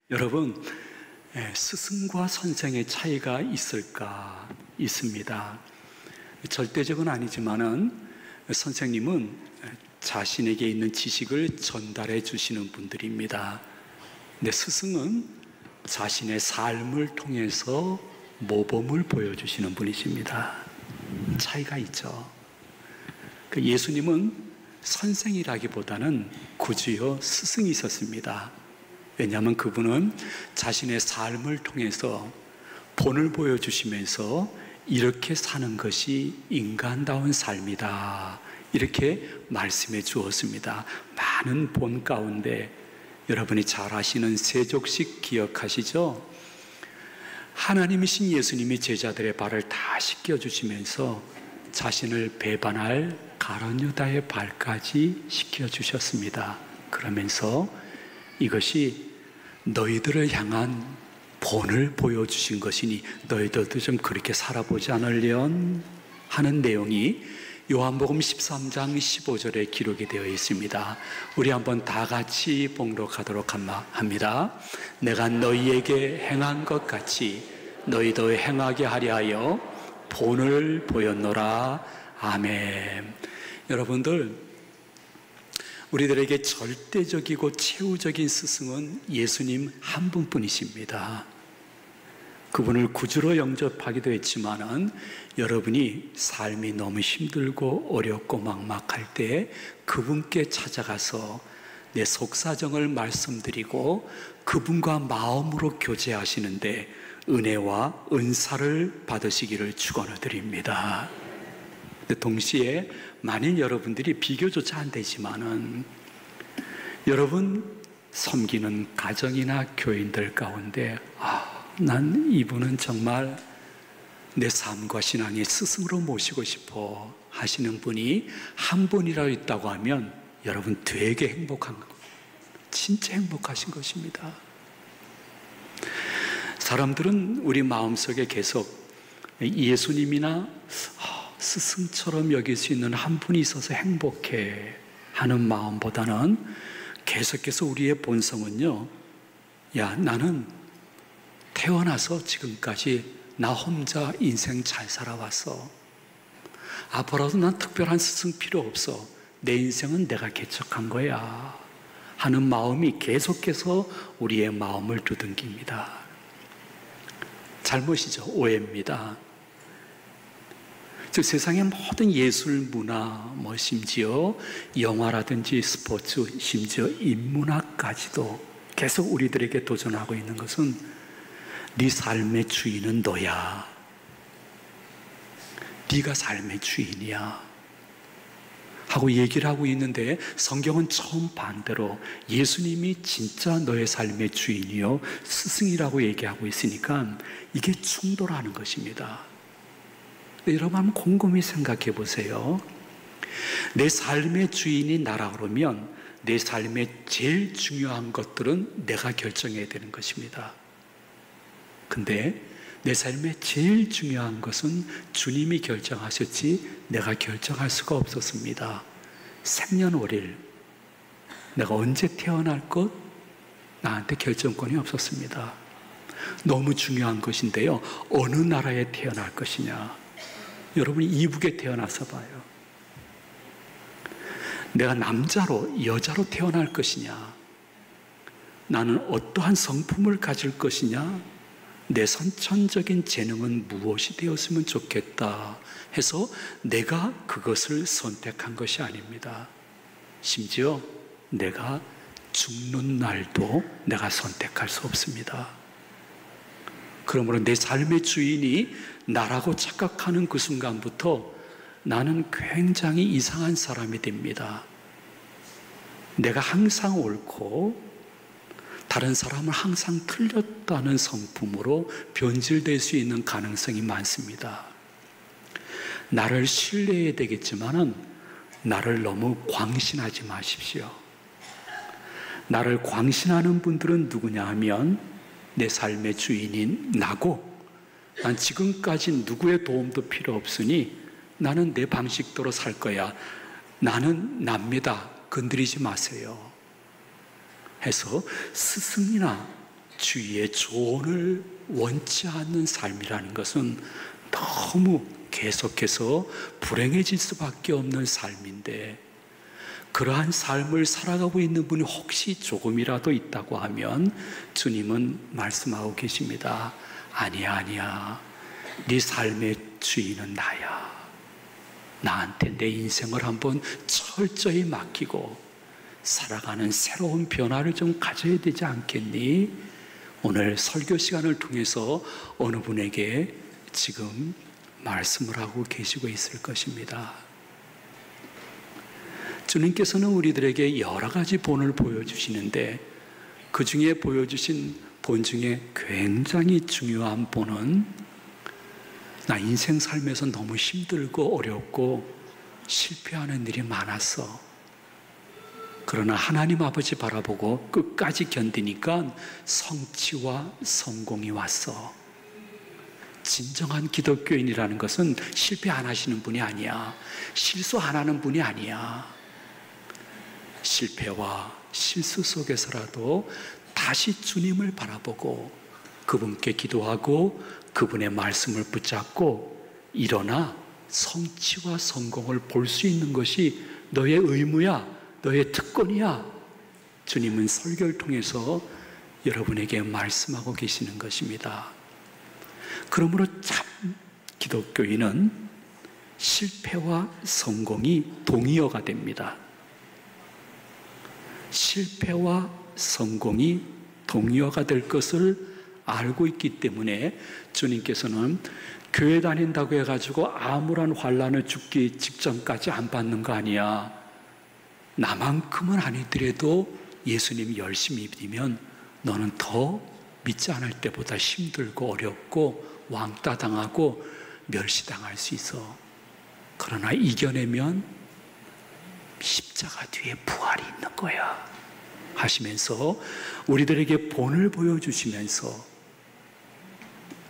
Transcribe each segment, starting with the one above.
여러분, 스승과 선생의 차이가 있을까? 있습니다. 절대적은 아니지만은 선생님은 자신에게 있는 지식을 전달해 주시는 분들입니다. 근데 스승은 자신의 삶을 통해서 모범을 보여주시는 분이십니다. 차이가 있죠. 예수님은 선생이라기보다는 구주요 스승이셨습니다. 왜냐하면 그분은 자신의 삶을 통해서 본을 보여주시면서 이렇게 사는 것이 인간다운 삶이다, 이렇게 말씀해 주었습니다. 많은 본 가운데 여러분이 잘 아시는 세족식 기억하시죠? 하나님이신 예수님이 제자들의 발을 다 씻겨주시면서 자신을 배반할 가룟 유다의 발까지 씻겨주셨습니다. 그러면서 이것이 너희들을 향한 본을 보여주신 것이니 너희들도 좀 그렇게 살아보지 않으련 하는 내용이 요한복음 13장 15절에 기록이 되어 있습니다. 우리 한번 다 같이 봉독하도록 합니다. 내가 너희에게 행한 것 같이 너희도 행하게 하려 하여 본을 보였노라. 아멘. 여러분들, 우리들에게 절대적이고 최후적인 스승은 예수님 한 분뿐이십니다. 그분을 구주로 영접하기도 했지만은 여러분이 삶이 너무 힘들고 어렵고 막막할 때 그분께 찾아가서 내 속사정을 말씀드리고 그분과 마음으로 교제하시는데 은혜와 은사를 받으시기를 축원드립니다. 동시에 만일 여러분들이 비교조차 안 되지만은 여러분 섬기는 가정이나 교인들 가운데 난 이분은 정말 내 삶과 신앙의 스승으로 모시고 싶어 하시는 분이 한 분이라도 있다고 하면 여러분 되게 행복한, 진짜 행복하신 것입니다. 사람들은 우리 마음속에 계속 예수님이나 스승처럼 여길 수 있는 한 분이 있어서 행복해 하는 마음보다는 계속해서 우리의 본성은요, 야, 나는 태어나서 지금까지 나 혼자 인생 잘 살아왔어. 앞으로도 난 특별한 스승 필요 없어. 내 인생은 내가 개척한 거야 하는 마음이 계속해서 우리의 마음을 두둥깁니다. 잘못이죠. 오해입니다. 즉 세상의 모든 예술, 문화, 심지어 영화라든지 스포츠, 심지어 인문학까지도 계속 우리들에게 도전하고 있는 것은 네 삶의 주인은 너야. 네가 삶의 주인이야 하고 얘기를 하고 있는데 성경은 처음 반대로 예수님이 진짜 너의 삶의 주인이요 스승이라고 얘기하고 있으니까 이게 충돌하는 것입니다. 여러분 한번 곰곰이 생각해 보세요. 내 삶의 주인이 나라 그러면 내 삶의 제일 중요한 것들은 내가 결정해야 되는 것입니다. 근데 내 삶의 제일 중요한 것은 주님이 결정하셨지 내가 결정할 수가 없었습니다. 생년월일, 내가 언제 태어날 것, 나한테 결정권이 없었습니다. 너무 중요한 것인데요, 어느 나라에 태어날 것이냐. 여러분이 이북에 태어나서 봐요. 내가 남자로 여자로 태어날 것이냐, 나는 어떠한 성품을 가질 것이냐, 내 선천적인 재능은 무엇이 되었으면 좋겠다 해서 내가 그것을 선택한 것이 아닙니다. 심지어 내가 죽는 날도 내가 선택할 수 없습니다. 그러므로 내 삶의 주인이 나라고 착각하는 그 순간부터 나는 굉장히 이상한 사람이 됩니다. 내가 항상 옳고 다른 사람을 항상 틀렸다는 성품으로 변질될 수 있는 가능성이 많습니다. 나를 신뢰해야 되겠지만은 나를 너무 광신하지 마십시오. 나를 광신하는 분들은 누구냐 하면 내 삶의 주인인 나고, 난 지금까지 누구의 도움도 필요 없으니 나는 내 방식대로 살 거야. 나는 납니다. 건드리지 마세요. 해서 스승이나 주위의 조언을 원치 않는 삶이라는 것은 너무 계속해서 불행해질 수밖에 없는 삶인데, 그러한 삶을 살아가고 있는 분이 혹시 조금이라도 있다고 하면 주님은 말씀하고 계십니다. 아니야, 아니야. 네 삶의 주인은 나야. 나한테 내 인생을 한번 철저히 맡기고 살아가는 새로운 변화를 좀 가져야 되지 않겠니? 오늘 설교 시간을 통해서 어느 분에게 지금 말씀을 하고 계시고 있을 것입니다. 주님께서는 우리들에게 여러 가지 본을 보여주시는데, 그 중에 보여주신 본 중에 굉장히 중요한 본은, 나 인생 삶에서 너무 힘들고 어렵고 실패하는 일이 많았어. 그러나 하나님 아버지 바라보고 끝까지 견디니까 성취와 성공이 왔어. 진정한 기독교인이라는 것은 실패 안 하시는 분이 아니야. 실수 안 하는 분이 아니야. 실패와 실수 속에서라도 다시 주님을 바라보고 그분께 기도하고 그분의 말씀을 붙잡고 일어나 성취와 성공을 볼 수 있는 것이 너의 의무야, 너의 특권이야. 주님은 설교를 통해서 여러분에게 말씀하고 계시는 것입니다. 그러므로 참 기독교인은 실패와 성공이 동의어가 됩니다. 실패와 성공이 동의어가 될 것을 알고 있기 때문에 주님께서는 교회 다닌다고 해가지고 아무런 환난을 죽기 직전까지 안 받는 거 아니야. 나만큼은 아니더라도 예수님 열심히 믿으면 너는 더 믿지 않을 때보다 힘들고 어렵고 왕따 당하고 멸시당할 수 있어. 그러나 이겨내면 십자가 뒤에 부활이 있는 거야 하시면서 우리들에게 본을 보여주시면서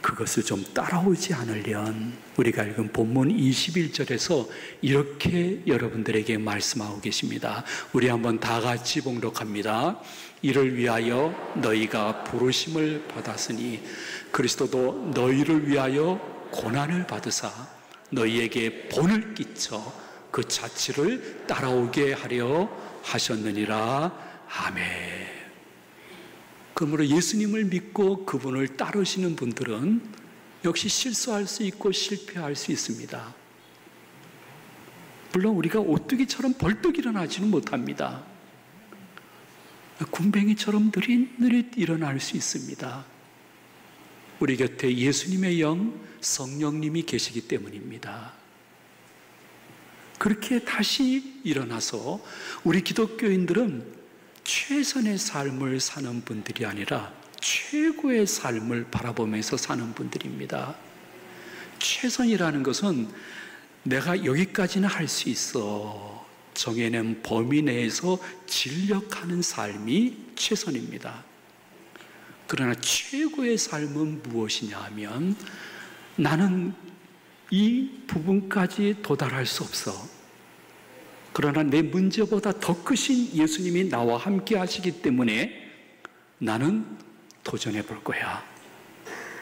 그것을 좀 따라오지 않으련, 우리가 읽은 본문 21절에서 이렇게 여러분들에게 말씀하고 계십니다. 우리 한번 다 같이 봉독합니다. 이를 위하여 너희가 부르심을 받았으니 그리스도도 너희를 위하여 고난을 받으사 너희에게 본을 끼쳐 그 자취를 따라오게 하려 하셨느니라. 아멘. 그러므로 예수님을 믿고 그분을 따르시는 분들은 역시 실수할 수 있고 실패할 수 있습니다. 물론 우리가 오뚜기처럼 벌떡 일어나지는 못합니다. 군뱅이처럼 느릿느릿 일어날 수 있습니다. 우리 곁에 예수님의 영, 성령님이 계시기 때문입니다. 그렇게 다시 일어나서 우리 기독교인들은 최선의 삶을 사는 분들이 아니라 최고의 삶을 바라보면서 사는 분들입니다. 최선이라는 것은 내가 여기까지는 할 수 있어 정해낸 범위 내에서 진력하는 삶이 최선입니다. 그러나 최고의 삶은 무엇이냐 하면, 나는 이 부분까지 도달할 수 없어. 그러나 내 문제보다 더 크신 예수님이 나와 함께 하시기 때문에 나는 도전해 볼 거야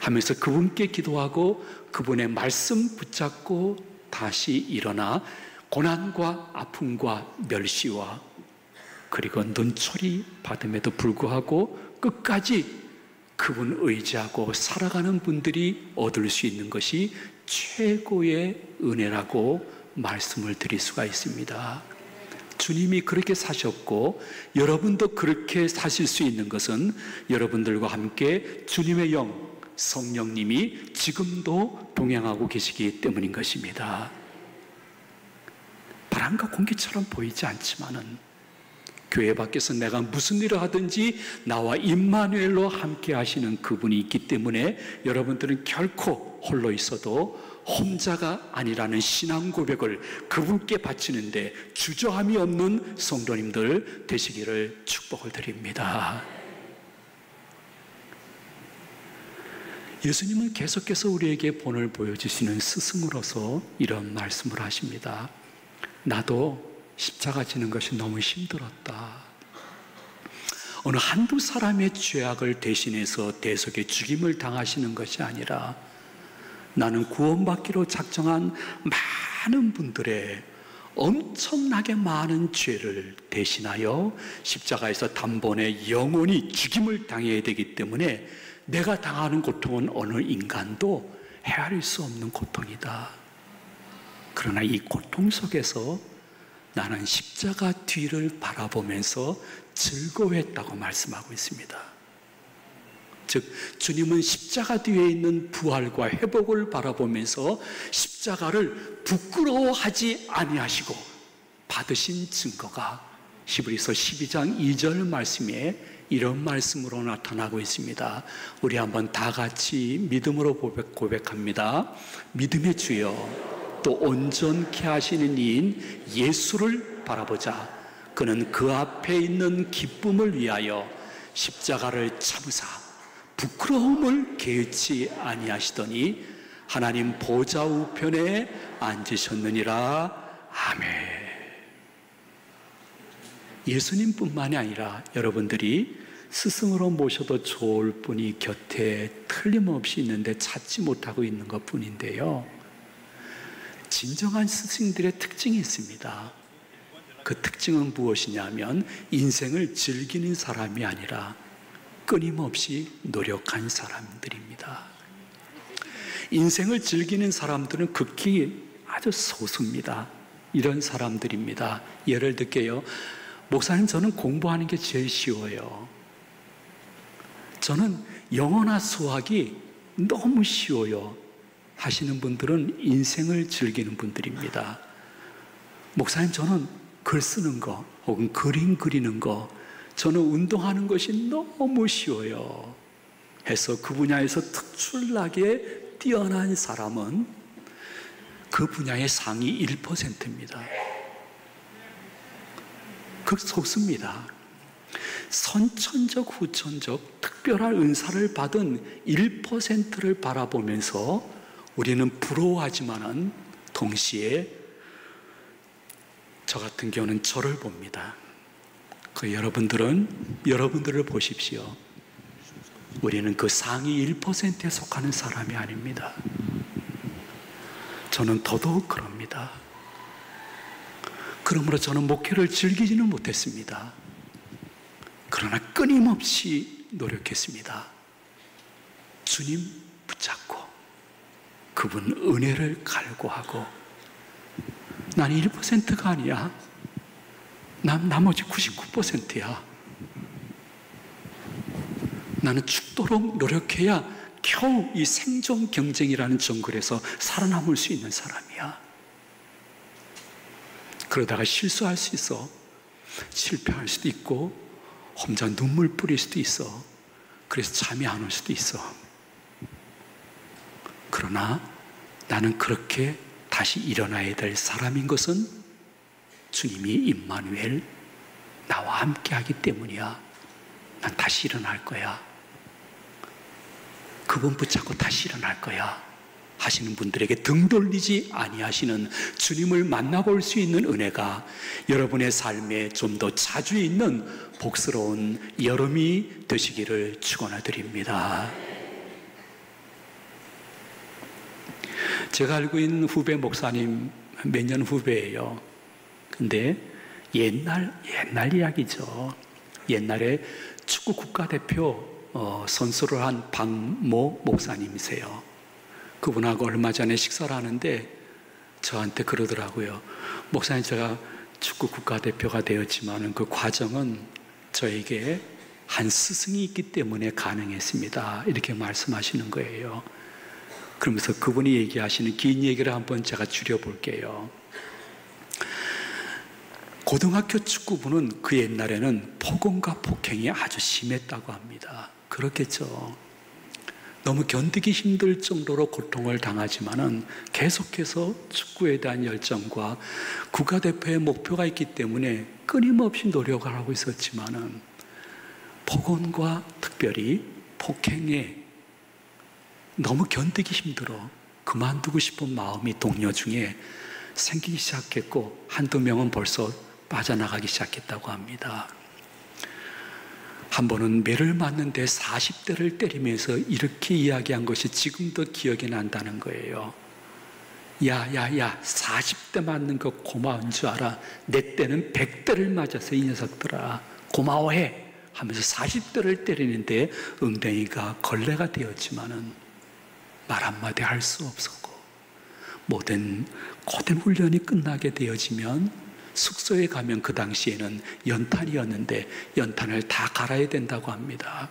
하면서 그분께 기도하고 그분의 말씀 붙잡고 다시 일어나 고난과 아픔과 멸시와 그리고 눈초리 받음에도 불구하고 끝까지 그분 의지하고 살아가는 분들이 얻을 수 있는 것이 최고의 은혜라고 말씀을 드릴 수가 있습니다. 주님이 그렇게 사셨고 여러분도 그렇게 사실 수 있는 것은 여러분들과 함께 주님의 영, 성령님이 지금도 동행하고 계시기 때문인 것입니다. 바람과 공기처럼 보이지 않지만은 교회 밖에서 내가 무슨 일을 하든지 나와 임마누엘로 함께 하시는 그분이 있기 때문에 여러분들은 결코 홀로 있어도 혼자가 아니라는 신앙 고백을 그분께 바치는데 주저함이 없는 성도님들 되시기를 축복을 드립니다. 예수님은 계속해서 우리에게 본을 보여주시는 스승으로서 이런 말씀을 하십니다. 나도 십자가 지는 것이 너무 힘들었다. 어느 한두 사람의 죄악을 대신해서 대속의 죽임을 당하시는 것이 아니라 나는 구원받기로 작정한 많은 분들의 엄청나게 많은 죄를 대신하여 십자가에서 단번에 영원히 죽임을 당해야 되기 때문에 내가 당하는 고통은 어느 인간도 헤아릴 수 없는 고통이다. 그러나 이 고통 속에서 나는 십자가 뒤를 바라보면서 즐거워했다고 말씀하고 있습니다. 즉 주님은 십자가 뒤에 있는 부활과 회복을 바라보면서 십자가를 부끄러워하지 아니하시고 받으신 증거가 히브리서 12장 2절 말씀에 이런 말씀으로 나타나고 있습니다. 우리 한번 다 같이 믿음으로 고백합니다. 믿음의 주여, 또 온전케 하시는 이인 예수를 바라보자. 그는 그 앞에 있는 기쁨을 위하여 십자가를 참으사 부끄러움을 개의치 아니하시더니 하나님 보좌 우편에 앉으셨느니라. 아멘. 예수님뿐만이 아니라 여러분들이 스승으로 모셔도 좋을 분이 곁에 틀림없이 있는데 찾지 못하고 있는 것 뿐인데요, 진정한 스승들의 특징이 있습니다. 그 특징은 무엇이냐면 인생을 즐기는 사람이 아니라 끊임없이 노력한 사람들입니다. 인생을 즐기는 사람들은 극히 아주 소수입니다. 이런 사람들입니다. 예를 들게요. 목사님, 저는 공부하는 게 제일 쉬워요. 저는 영어나 수학이 너무 쉬워요 하시는 분들은 인생을 즐기는 분들입니다. 목사님, 저는 글 쓰는 거 혹은 그림 그리는 거, 저는 운동하는 것이 너무 쉬워요 해서 그 분야에서 특출나게 뛰어난 사람은 그 분야의 상위 1%입니다. 극소수입니다. 선천적, 후천적, 특별한 은사를 받은 1%를 바라보면서 우리는 부러워하지만은 동시에 저 같은 경우는 저를 봅니다. 그 여러분들을 보십시오. 우리는 그 상위 1%에 속하는 사람이 아닙니다. 저는 더더욱 그럽니다. 그러므로 저는 목회를 즐기지는 못했습니다. 그러나 끊임없이 노력했습니다. 주님 붙잡고 그분 은혜를 갈구하고, 나는 1%가 아니야. 난 나머지 99%야. 나는 죽도록 노력해야 겨우 이 생존 경쟁이라는 정글에서 살아남을 수 있는 사람이야. 그러다가 실수할 수 있어. 실패할 수도 있고 혼자 눈물 뿌릴 수도 있어. 그래서 잠이 안 올 수도 있어. 그러나 나는 그렇게 다시 일어나야 될 사람인 것은 주님이 임마누엘 나와 함께 하기 때문이야. 난 다시 일어날 거야. 그분 붙잡고 다시 일어날 거야 하시는 분들에게 등 돌리지 아니하시는 주님을 만나볼 수 있는 은혜가 여러분의 삶에 좀 더 자주 있는 복스러운 여름이 되시기를 축원드립니다. 제가 알고 있는 후배 목사님 몇 년 후배예요. 근데 옛날 이야기죠. 옛날에 축구 국가대표 선수를 한 박모 목사님이세요. 그분하고 얼마 전에 식사를 하는데 저한테 그러더라고요. 목사님, 제가 축구 국가대표가 되었지만 그 과정은 저에게 한 스승이 있기 때문에 가능했습니다. 이렇게 말씀하시는 거예요. 그러면서 그분이 얘기하시는 긴 얘기를 한번 제가 줄여볼게요. 고등학교 축구부는 그 옛날에는 폭언과 폭행이 아주 심했다고 합니다. 그렇겠죠. 너무 견디기 힘들 정도로 고통을 당하지만은 계속해서 축구에 대한 열정과 국가대표의 목표가 있기 때문에 끊임없이 노력을 하고 있었지만은 폭언과 특별히 폭행에 너무 견디기 힘들어 그만두고 싶은 마음이 동료 중에 생기기 시작했고 한두 명은 벌써 빠져나가기 시작했다고 합니다. 한 번은 매를 맞는데 40대를 때리면서 이렇게 이야기한 것이 지금도 기억이 난다는 거예요. 야, 40대 맞는 거 고마운 줄 알아. 내 때는 100대를 맞아서 이 녀석들아 고마워해 하면서 40대를 때리는데 엉덩이가 걸레가 되었지만은 말 한마디 할 수 없었고, 모든 고된 훈련이 끝나게 되어지면 숙소에 가면 그 당시에는 연탄이었는데 연탄을 다 갈아야 된다고 합니다.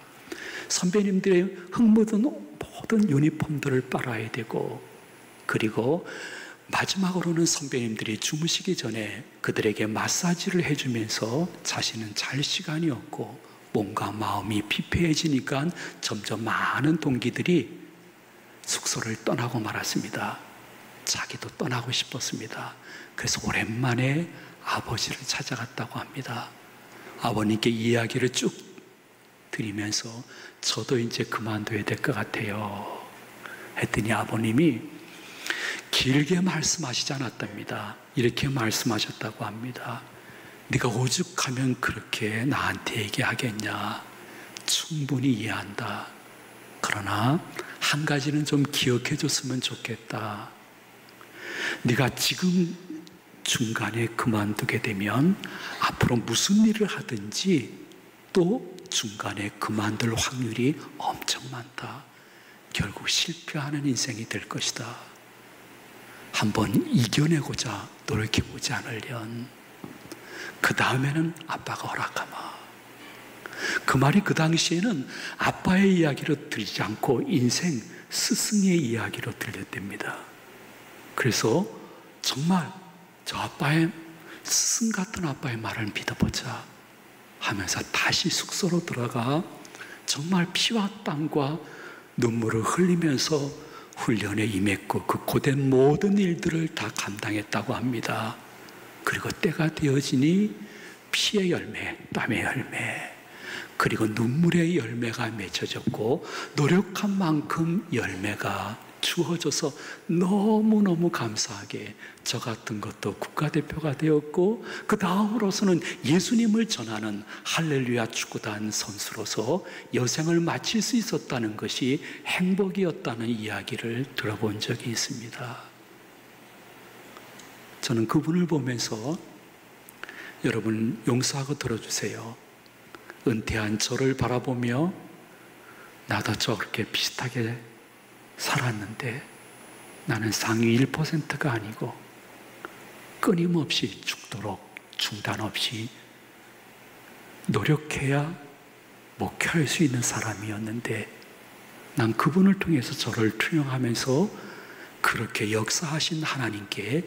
선배님들의 흙 묻은 모든 유니폼들을 빨아야 되고, 그리고 마지막으로는 선배님들이 주무시기 전에 그들에게 마사지를 해주면서 자신은 잘 시간이 없고 몸과 마음이 피폐해지니까 점점 많은 동기들이 숙소를 떠나고 말았습니다. 자기도 떠나고 싶었습니다. 그래서 오랜만에 아버지를 찾아갔다고 합니다. 아버님께 이야기를 쭉 드리면서 저도 이제 그만둬야 될 것 같아요 했더니 아버님이 길게 말씀하시지 않았답니다. 이렇게 말씀하셨다고 합니다. 네가 오죽하면 그렇게 나한테 얘기하겠냐. 충분히 이해한다. 그러나 한 가지는 좀 기억해 줬으면 좋겠다. 네가 지금 중간에 그만두게 되면 앞으로 무슨 일을 하든지 또 중간에 그만둘 확률이 엄청 많다. 결국 실패하는 인생이 될 것이다. 한번 이겨내고자 노력해보지 않으련 그 다음에는 아빠가 허락하마. 그 말이 그 당시에는 아빠의 이야기로 들리지 않고 인생 스승의 이야기로 들렸답니다. 그래서 정말 저 아빠의 스승 같은 아빠의 말을 믿어보자 하면서 다시 숙소로 들어가 정말 피와 땀과 눈물을 흘리면서 훈련에 임했고 그 고된 모든 일들을 다 감당했다고 합니다. 그리고 때가 되어지니 피의 열매, 땀의 열매, 그리고 눈물의 열매가 맺혀졌고 노력한 만큼 열매가 주어져서 너무너무 감사하게 저 같은 것도 국가대표가 되었고 그 다음으로서는 예수님을 전하는 할렐루야 축구단 선수로서 여생을 마칠 수 있었다는 것이 행복이었다는 이야기를 들어본 적이 있습니다. 저는 그분을 보면서 여러분 용서하고 들어주세요. 은퇴한 저를 바라보며 나도 저렇게 비슷하게 살았는데 나는 상위 1%가 아니고 끊임없이 죽도록 중단 없이 노력해야 목표할 수 있는 사람이었는데 난 그분을 통해서 저를 투영하면서 그렇게 역사하신 하나님께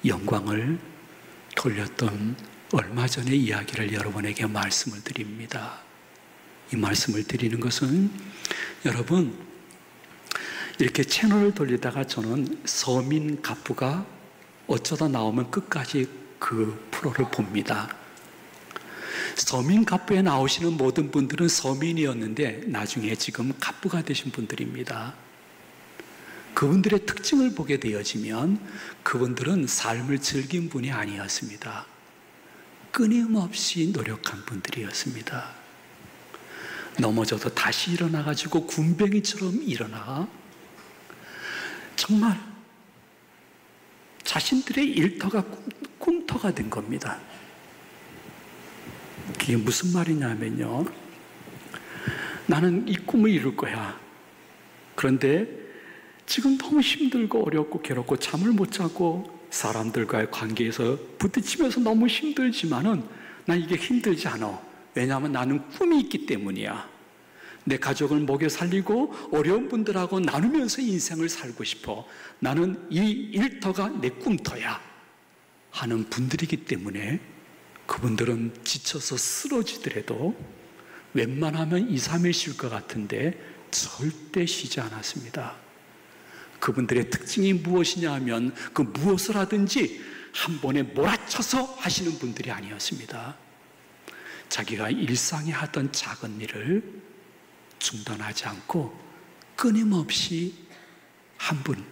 영광을 돌렸던 얼마 전의 이야기를 여러분에게 말씀을 드립니다. 이 말씀을 드리는 것은 여러분 이렇게 채널을 돌리다가 저는 서민 갑부가 어쩌다 나오면 끝까지 그 프로를 봅니다. 서민 갑부에 나오시는 모든 분들은 서민이었는데 나중에 지금 갑부가 되신 분들입니다. 그분들의 특징을 보게 되어지면 그분들은 삶을 즐긴 분이 아니었습니다. 끊임없이 노력한 분들이었습니다. 넘어져도 다시 일어나가지고 군뱅이처럼 일어나 정말 자신들의 일터가 꿈터가 된 겁니다. 그게 무슨 말이냐면요, 나는 이 꿈을 이룰 거야. 그런데 지금 너무 힘들고 어렵고 괴롭고 잠을 못 자고 사람들과의 관계에서 부딪히면서 너무 힘들지만은 난 이게 힘들지 않아. 왜냐하면 나는 꿈이 있기 때문이야. 내 가족을 먹여 살리고 어려운 분들하고 나누면서 인생을 살고 싶어. 나는 이 일터가 내 꿈터야 하는 분들이기 때문에 그분들은 지쳐서 쓰러지더라도 웬만하면 2, 3일 쉴 것 같은데 절대 쉬지 않았습니다. 그분들의 특징이 무엇이냐 하면 그 무엇을 하든지 한 번에 몰아쳐서 하시는 분들이 아니었습니다. 자기가 일상에 하던 작은 일을 중단하지 않고 끊임없이 한 분,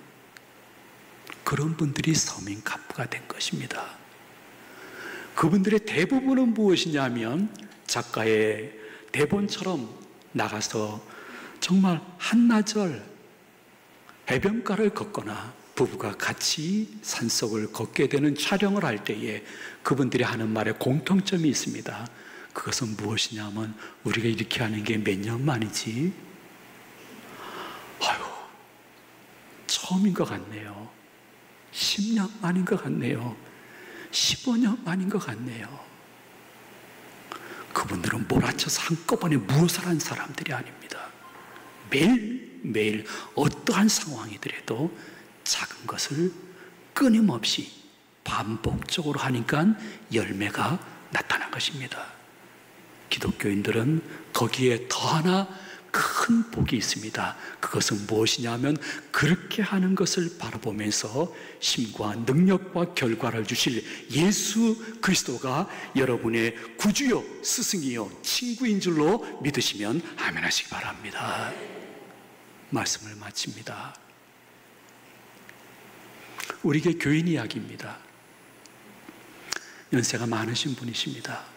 그런 분들이 서민 갑부가 된 것입니다. 그분들의 대부분은 무엇이냐면 작가의 대본처럼 나가서 정말 한나절 해변가를 걷거나 부부가 같이 산속을 걷게 되는 촬영을 할 때에 그분들이 하는 말에 공통점이 있습니다. 그것은 무엇이냐면 우리가 이렇게 하는 게 몇 년 만이지? 아유, 처음인 것 같네요. 10년 만인 것 같네요. 15년 만인 것 같네요. 그분들은 몰아쳐서 한꺼번에 무엇을 한 사람들이 아닙니다. 매일매일 어떠한 상황이더라도 작은 것을 끊임없이 반복적으로 하니까 열매가 나타난 것입니다. 기독교인들은 거기에 더 하나 큰 복이 있습니다. 그것은 무엇이냐면 그렇게 하는 것을 바라보면서 힘과 능력과 결과를 주실 예수 그리스도가 여러분의 구주요 스승이요 친구인 줄로 믿으시면 아멘 하시기 바랍니다. 말씀을 마칩니다. 우리에게 교인 이야기입니다. 연세가 많으신 분이십니다.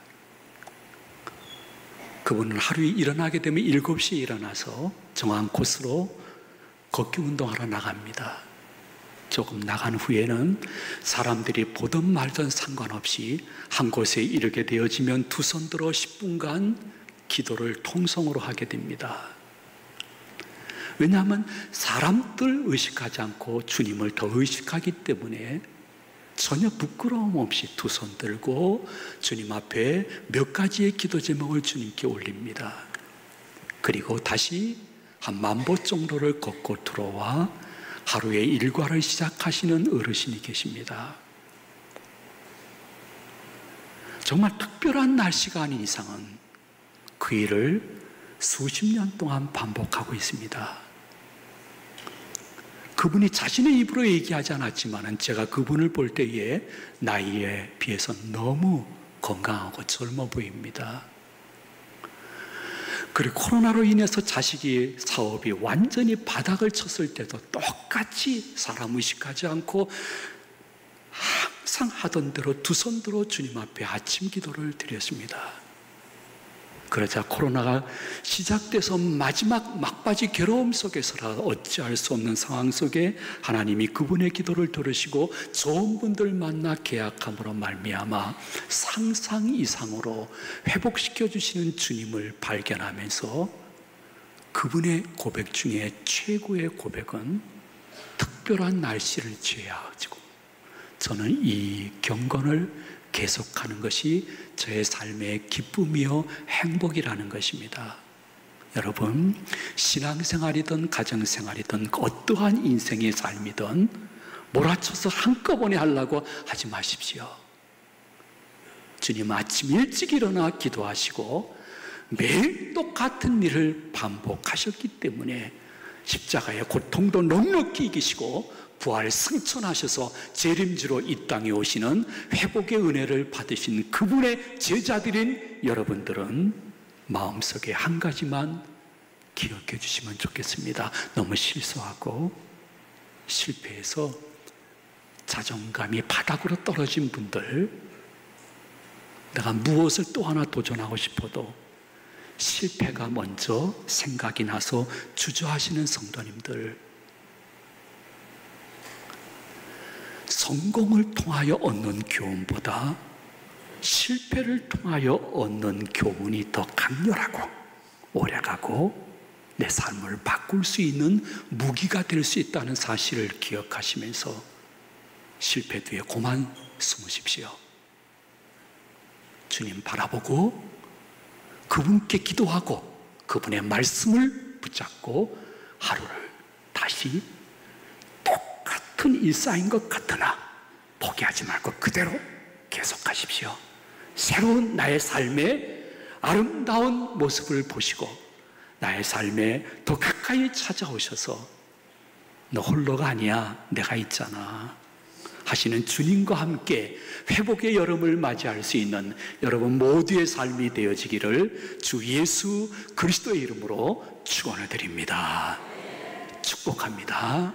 그분은 하루에 일어나게 되면 7시에 일어나서 정한 코스로 걷기 운동하러 나갑니다. 조금 나간 후에는 사람들이 보든 말든 상관없이 한 곳에 이르게 되어지면 두 손 들어 10분간 기도를 통성으로 하게 됩니다. 왜냐하면 사람들 의식하지 않고 주님을 더 의식하기 때문에 전혀 부끄러움 없이 두 손 들고 주님 앞에 몇 가지의 기도 제목을 주님께 올립니다. 그리고 다시 한 10,000보 정도를 걷고 들어와 하루의 일과를 시작하시는 어르신이 계십니다. 정말 특별한 날씨가 아닌 이상은 그 일을 수십 년 동안 반복하고 있습니다. 그분이 자신의 입으로 얘기하지 않았지만 제가 그분을 볼 때에 나이에 비해서 너무 건강하고 젊어 보입니다. 그리고 코로나로 인해서 자식이 사업이 완전히 바닥을 쳤을 때도 똑같이 사람 의식하지 않고 항상 하던 대로 두 손 들어 주님 앞에 아침 기도를 드렸습니다. 그러자 코로나가 시작돼서 마지막 막바지 괴로움 속에서라 어찌할 수 없는 상황 속에 하나님이 그분의 기도를 들으시고 좋은 분들 만나 계약함으로 말미암아 상상 이상으로 회복시켜 주시는 주님을 발견하면서 그분의 고백 중에 최고의 고백은 특별한 날씨를 취해가지고 저는 이 경건을 계속하는 것이 저의 삶의 기쁨이요 행복이라는 것입니다. 여러분, 신앙생활이든 가정생활이든 어떠한 인생의 삶이든 몰아쳐서 한꺼번에 하려고 하지 마십시오. 주님 아침 일찍 일어나 기도하시고 매일 똑같은 일을 반복하셨기 때문에 십자가의 고통도 넉넉히 이기시고 부활 승천하셔서 재림지로 이 땅에 오시는 회복의 은혜를 받으신 그분의 제자들인 여러분들은 마음속에 한 가지만 기억해 주시면 좋겠습니다. 너무 실수하고 실패해서 자존감이 바닥으로 떨어진 분들, 내가 무엇을 또 하나 도전하고 싶어도 실패가 먼저 생각이 나서 주저하시는 성도님들, 성공을 통하여 얻는 교훈보다 실패를 통하여 얻는 교훈이 더 강렬하고 오래가고 내 삶을 바꿀 수 있는 무기가 될 수 있다는 사실을 기억하시면서 실패 뒤에 고만 숨으십시오. 주님 바라보고 그분께 기도하고 그분의 말씀을 붙잡고 하루를 다시 똑같은 일상인 것 같으나 포기하지 말고 그대로 계속하십시오. 새로운 나의 삶의 아름다운 모습을 보시고 나의 삶에 더 가까이 찾아오셔서 너 홀로가 아니야, 내가 있잖아 하시는 주님과 함께 회복의 여름을 맞이할 수 있는 여러분 모두의 삶이 되어지기를 주 예수 그리스도의 이름으로 축원을 드립니다. 축복합니다.